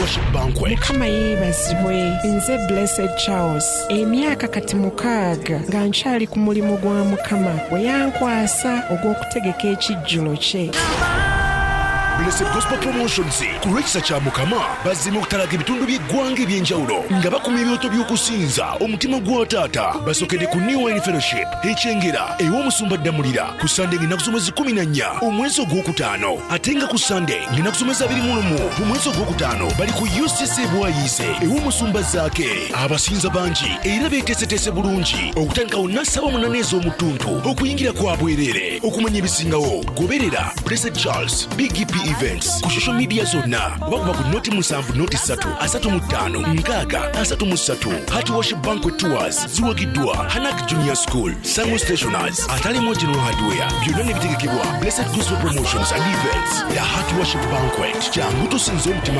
Hardwork Banquet. Mukama yeebazibwe, nze Blessed Charles. Emyaka kati 6 nga nkyali ku mulimu gwa Mukama bwe yankwasa ogw'okutegeka ekijjulo kye. Blessed Gospel Promotions ku lw'ekisa kya Mukama bazze mu kutalaga ebitundu by'eggwanga eby'enjawulo nga bakuma ebyoto by'okusinza omutima gwa taata. Basokedde ku New Wine Fellowship ekyengera ew'omusumba Ddamulira ku Sunday ng'ennaku z'omwezi 14 omwezi ogwokutaano, ate nga ku Sunday ng'ennaku z'omwezi 21 omwezi ogwokutaano bali ku UCC BWAISE ew'omusumba Zaake. Abasinza bangi era beeteeseteese bulungi okutandikawo Nassaba 8 ez'omutuntu okuyingira kwa bwereere. Okumanya ebisingawo goberera Blessed Charles BGPevents ku social media zonna oba kuba ku noti 7 noti 3 35 633. Hardwork Banquet Tours ziwagiddwa Hanak Junior School, Sango Stationers, Atalimu General Hardware. Byonna ne bitegekebwa Blessed Gospel Promotions and Events. The Hardwork Banquet. Jangu tusinze omutima